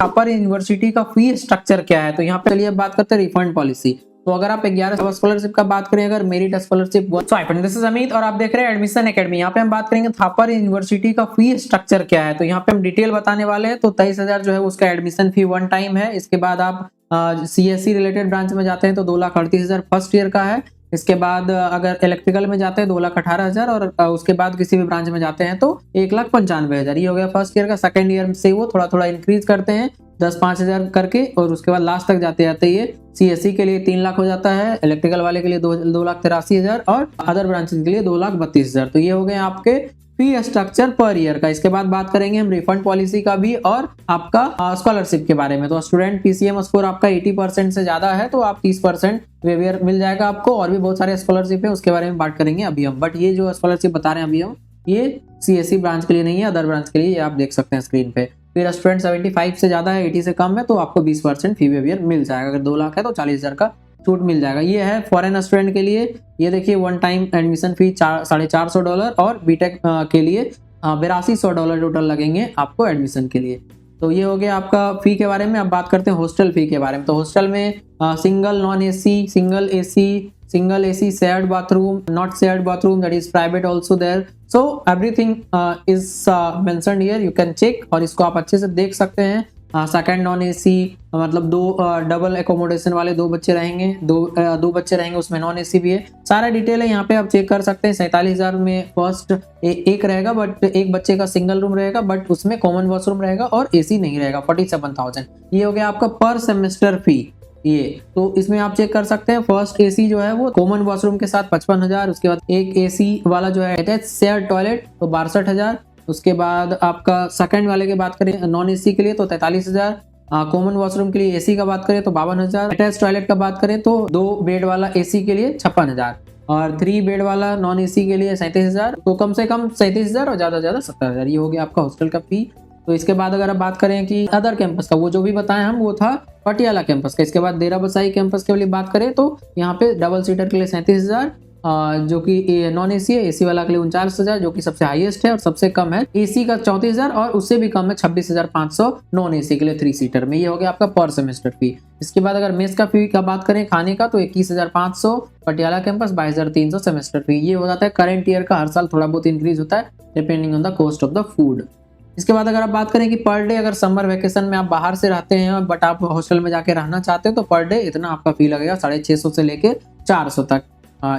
Thapar university का fee structure क्या है। तो यहाँ पे चलिए बात करते हैं रिफंड पॉलिसी। तो अगर आप 11 स्कॉलरशिप का बात करें, अगर merit scholarship this is Amit और आप देख रहे हैं एडमिशन एकेडमी। यहाँ पे हम बात करेंगे थापर यूनिवर्सिटी का फी स्ट्रक्चर क्या है। तो यहाँ पे हम डिटेल बताने वाले हैं। तो 23,000 जो है उसका एडमिशन फी वन टाइम है। इसके बाद आप CSE रिलेटेड ब्रांच में जाते हैं तो 2,38,000 फर्स्ट ईयर का है। इसके बाद अगर इलेक्ट्रिकल में जाते हैं 2,18,000 और उसके बाद किसी भी ब्रांच में जाते हैं तो 1,95,000 ये हो गया फर्स्ट ईयर का। सेकंड ईयर से वो थोड़ा थोड़ा इंक्रीज करते हैं 10-5,000 करके और उसके बाद लास्ट तक जाते जाते ये CSE के लिए 3 लाख हो जाता है, इलेक्ट्रिकल वाले के लिए 2,83,000 और अदर ब्रांचेस के लिए 2,32,000। तो ये हो गए आपके फी स्ट्रक्चर पर ईयर का। इसके बाद बात करेंगे हम रिफंड पॉलिसी का भी और आपका स्कॉलरशिप के बारे में। तो स्टूडेंट PCM स्कोर आपका 80% से ज्यादा है तो आप 30% वेवियर मिल जाएगा आपको। और भी बहुत सारे स्कॉलरशिप है उसके बारे में बात करेंगे अभी हम। बट ये जो स्कॉलरशिप बता रहे हैं अभी हम, ये CSE ब्रांच के लिए नहीं है, अदर ब्रांच के लिए। ये आप देख सकते हैं स्क्रीन पे। फिर स्टूडेंट 75 से ज्यादा है, 80 से कम है तो आपको 20% फी वेवियर मिल जाएगा। अगर 2 लाख है तो 40,000 का छूट मिल जाएगा। ये है फॉरेन स्टूडेंट के लिए। ये देखिए वन टाइम एडमिशन फी $450 और बीटेक के लिए $8200 टोटल लगेंगे आपको एडमिशन के लिए। तो ये हो गया आपका फी के बारे में। अब बात करते हैं हॉस्टल फी के बारे में। तो हॉस्टल में single non AC, single AC, shared bathroom, not shared bathroom, that is private also there. So everything is mentioned here, you can check और इसको आप अच्छे से देख सकते हैं। सेकंड नॉन AC मतलब 2 डबल एकोमोडेशन वाले 2 बच्चे रहेंगे, दो बच्चे रहेंगे उसमें नॉन AC भी है। सारा डिटेल है यहाँ पे आप चेक कर सकते हैं। 47,000 में फर्स्ट एक रहेगा बट एक बच्चे का सिंगल रूम रहेगा बट उसमें कॉमन वॉशरूम रहेगा और AC नहीं रहेगा। 47,000 ये हो गया आपका पर सेमेस्टर फी। ये तो इसमें आप चेक कर सकते हैं। फर्स्ट AC जो है वो कॉमन वॉशरूम के साथ 55,000। उसके बाद एक AC वाला जो है अटैच शेयर टॉयलेट तो 62,000। उसके बाद आपका सेकंड वाले की बात करें नॉन AC के लिए तो 43,000। कॉमन वॉशरूम के लिए AC का बात करें तो 52,000। अटैच टॉयलेट का बात करें तो 2 बेड वाला AC के लिए 56,000 और 3 बेड वाला नॉन AC के लिए 37,000। तो कम से कम 37,000 और ज्यादा 70,000 ये हो गया आपका हॉस्टल का फी। तो इसके बाद अगर आप बात करें कि अदर कैंपस का, वो जो भी बताए हम वो था पटियाला कैंपस का। इसके बाद देरा बसाई कैंपस के लिए बात करें तो यहाँ पे डबल सीटर के लिए 37,000 जो कि नॉन AC है। AC वाला के लिए 49,000 जो कि सबसे हाईएस्ट है और सबसे कम है AC का 34,000 और उससे भी कम है 26,500 नॉन AC के लिए 3 सीटर में। ये हो गया आपका पर सेमेस्टर फी। इसके बाद अगर मेस का फी का बात करें खाने का तो 21,500 पटियाला कैंपस, 22,300 सेमेस्टर फी। ये हो जाता है करंट ईयर का, हर साल थोड़ा बहुत इंक्रीज होता है depending on the cost of the food. इसके बाद अगर आप बात करें कि पर डे अगर समर वेकेशन में आप बाहर से रहते हैं बट आप हॉस्टल में जाके रहना चाहते हैं तो पर डे इतना आपका फी लगेगा 650 से लेके 400 तक।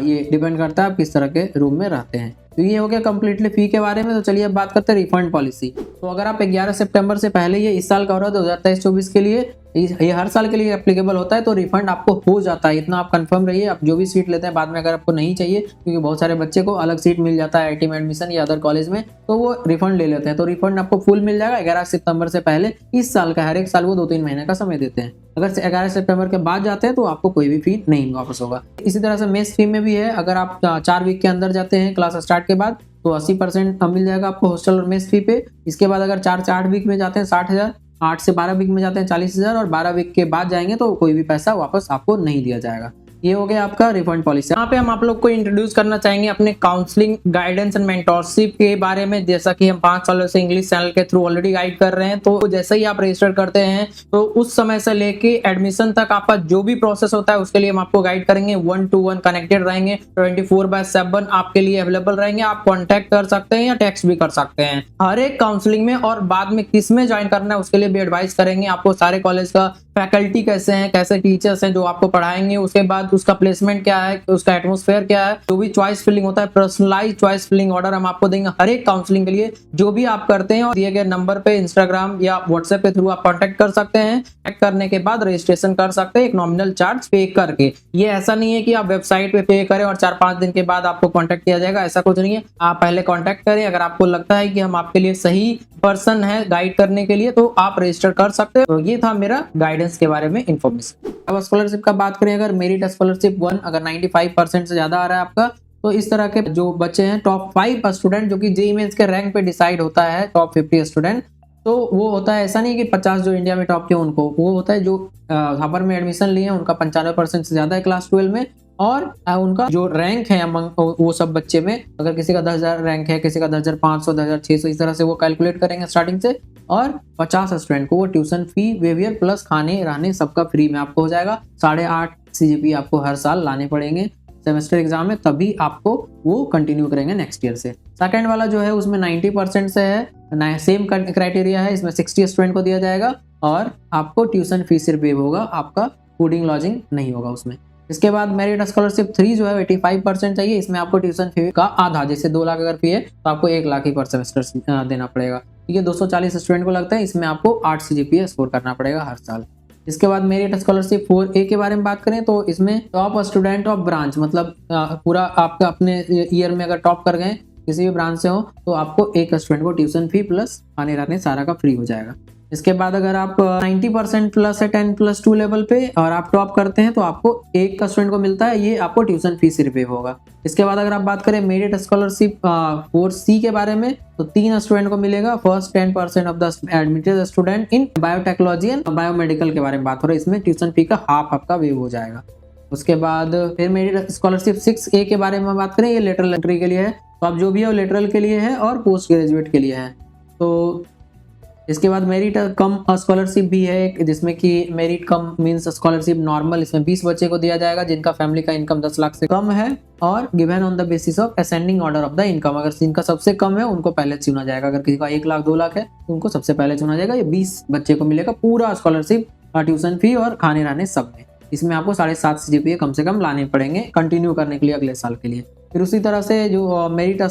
ये डिपेंड करता है आप किस तरह के रूम में रहते हैं। तो ये हो गया कंप्लीटली फी के बारे में। तो चलिए अब बात करते हैं रिफंड पॉलिसी। तो अगर आप 11 सितंबर से पहले ये इस साल का हो रहा है 2023-24 के लिए, ये हर साल के लिए एप्लीकेबल होता है तो रिफंड आपको हो जाता है। इतना आप कंफर्म रहिए। आप जो भी सीट लेते हैं बाद में अगर आपको नहीं चाहिए, क्योंकि बहुत सारे बच्चे को अलग सीट मिल जाता है IIT में एडमिशन या अदर कॉलेज में, तो वो रिफंड ले लेते हैं। तो रिफंड आपको फुल मिल जाएगा 11 सितंबर से पहले। इस साल का हर एक साल वो 2-3 महीने का समय देते हैं। अगर 11 सितंबर के बाद जाते हैं तो आपको कोई भी फी नहीं वापस होगा। इसी तरह से मेस फी में भी है। अगर आप 4 वीक के अंदर जाते हैं क्लास स्टार्ट के बाद तो 80% मिल जाएगा आपको हॉस्टल और मेस फी पे। इसके बाद अगर 4 से 8 वीक में जाते हैं 60,000, 8 से 12 वीक में जाते हैं 40,000 और 12 वीक के बाद जाएंगे तो कोई भी पैसा वापस आपको नहीं दिया जाएगा। ये हो गया आपका रिफंड पॉलिसी। यहाँ पे हम आप लोग को इंट्रोड्यूस करना चाहेंगे अपने काउंसलिंग गाइडेंस एंड मेंटोरशिप के बारे में। जैसा कि हम 5 सालों से इंग्लिश चैनल के थ्रू ऑलरेडी गाइड कर रहे हैं। तो जैसे ही आप रजिस्टर करते हैं तो उस समय से लेके एडमिशन तक आपका जो भी प्रोसेस होता है उसके लिए हम आपको गाइड करेंगे। 1-to-1 कनेक्टेड रहेंगे, 24/7 आपके लिए अवेलेबल रहेंगे। आप कॉन्टेक्ट कर सकते हैं या टेक्स्ट भी कर सकते हैं हर एक काउंसलिंग में। और बाद में किस में ज्वाइन करना है उसके लिए भी एडवाइस करेंगे आपको। सारे कॉलेज का फैकल्टी कैसे हैं, कैसे टीचर्स हैं जो आपको पढ़ाएंगे, उसके बाद उसका प्लेसमेंट क्या है, उसका एटमॉस्फेयर क्या है, जो भी चॉइस फिलिंग होता है, पर्सनलाइज चॉइस फिलिंग ऑर्डर हम आपको देंगे हर एक काउंसलिंग के लिए। जो भी आप करते हैं और दिए गए नंबर पे इंस्टाग्राम या व्हाट्सएप के थ्रू आप कांटेक्ट कर सकते हैं। कांटेक्ट करने के बाद रजिस्ट्रेशन कर सकते हैं एक नॉमिनल चार्ज पे करके। ये ऐसा नहीं है कि आप वेबसाइट पे करें और 4-5 दिन के बाद आपको कांटेक्ट किया जाएगा, ऐसा कुछ नहीं है। आप पहले कांटेक्ट करें। अगर आपको लगता है कि हम आपके लिए सही पर्सन है गाइड करने के लिए तो आप रजिस्टर कर सकते हैं। तो ये था मेरा गाइडेंस के बारे में इंफॉर्मेशन। अब स्कॉलरशिप का बात करें, अगर मेरिट स्कॉलरशिप 1 अगर 95% से ज्यादा आ रहा है आपका, तो इस तरह के जो बच्चे हैं टॉप 5 स्टूडेंट, जो कि JEE मेंस के रैंक पे डिसाइड होता है टॉप 50 स्टूडेंट, तो वो होता है ऐसा नहीं कि 50 जो इंडिया में टॉप के उनको, वो होता है जो थापर में एडमिशन लिए हैं उनका 95% से ज्यादा है क्लास 12 में। और उनका जो रैंक है वो सब बच्चे में, अगर किसी का 10,000 रैंक है, किसी का 10,500, 10,600, इस तरह से वो कैलकुलेट करेंगे स्टार्टिंग से। और 50 स्टूडेंट को वो ट्यूशन फी वेवियर प्लस खाने रहने सबका फ्री में आपको हो जाएगा। 8.5 CGPA आपको हर साल लाने पड़ेंगे सेमेस्टर एग्जाम में, तभी आपको वो कंटिन्यू करेंगे नेक्स्ट ईयर से। सेकंड वाला जो है उसमें 90% से है, सेम क्राइटेरिया है, इसमें 60 स्टूडेंट को दिया जाएगा और आपको ट्यूशन फीस सिर्फ वेव होगा, आपका फूडिंग लॉजिंग नहीं होगा उसमें। इसके बाद मेरिट स्कॉलरशिप 3 जो है 85% चाहिए, इसमें आपको ट्यूशन फी का आधा, जैसे 2 लाख अगर फी है तो आपको 1 लाख ही पर सेमेस्टर देना पड़ेगा। ठीक है, 240 स्टूडेंट को लगता है, इसमें आपको 8 CGPA स्कोर करना पड़ेगा हर साल। इसके बाद मेरिट स्कॉलरशिप 4A के बारे में बात करें तो इसमें टॉप स्टूडेंट ऑफ ब्रांच, मतलब पूरा आपका अपने ईयर में अगर टॉप कर गए किसी भी ब्रांच से हो तो आपको एक स्टूडेंट को ट्यूशन फी प्लस आने रहने सारा का फ्री हो जाएगा। इसके बाद अगर आप 90% प्लस है 10+2 लेवल पे और आप टॉप करते हैं तो आपको एक का स्टूडेंट को मिलता है, ये आपको ट्यूशन फीस सिर्फ पे होगा। इसके बाद अगर आप बात करें मेरिट स्कॉलरशिप 4C के बारे में तो 3 स्टूडेंट को मिलेगा। First 10% of the admitted student in biotechnology and biomedical के बारे में बात हो रही है, इसमें ट्यूशन फी का हाफ आपका वेव हो जाएगा। उसके बाद फिर मेरिट स्कॉलरशिप 6A के बारे में बात करें, ये लेटरल एंट्री के लिए है, तो आप जो भी है लेटरल के लिए है और पोस्ट ग्रेजुएट के लिए है। तो इसके बाद मेरिट कम स्कॉलरशिप भी है एक, जिसमें कि मेरिट कम मींस स्कॉलरशिप नॉर्मल, इसमें 20 बच्चे को दिया जाएगा जिनका फैमिली का इनकम 10 लाख से कम है और given on the basis of ascending order of the income, अगर जिनका सबसे कम है उनको पहले चुना जाएगा, अगर किसी का 1 लाख 2 लाख है तो उनको सबसे पहले चुना जाएगा। ये 20 बच्चे को मिलेगा पूरा स्कॉलरशिप, ट्यूशन फी और खाने रहने सब में। इसमें आपको 7.5 CGPA कम से कम लाने पड़ेंगे कंटिन्यू करने के लिए अगले साल के लिए। फिर उसी तरह से जो मेरिट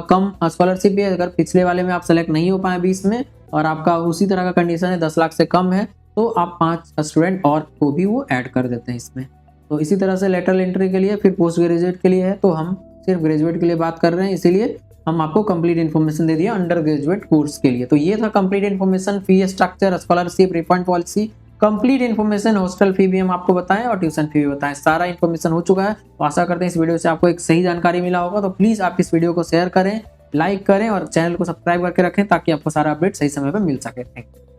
कम स्कॉलरशिप है, अगर पिछले वाले में आप सेलेक्ट नहीं हो पाए 20 में और आपका उसी तरह का कंडीशन है 10 लाख से कम है तो आप 5 स्टूडेंट और को भी वो ऐड कर देते हैं इसमें। तो इसी तरह से लेटरल एंट्री के लिए, फिर पोस्ट ग्रेजुएट के लिए है, तो हम सिर्फ ग्रेजुएट के लिए बात कर रहे हैं, इसीलिए हम आपको कंप्लीट इन्फॉर्मेशन दे दिया अंडर ग्रेजुएट कोर्स के लिए। तो ये था complete information, fee structure, scholarship, refund policy, complete information, hostel fee भी हम आपको बताएं और ट्यूशन फी भी बताएं, सारा इन्फॉर्मेशन हो चुका है। तो आशा करते हैं इस वीडियो से आपको एक सही जानकारी मिला होगा। तो प्लीज आप इस वीडियो को शेयर करें, लाइक करें और चैनल को सब्सक्राइब करके रखें ताकि आपको सारा अपडेट सही समय पर मिल सके। Thank you.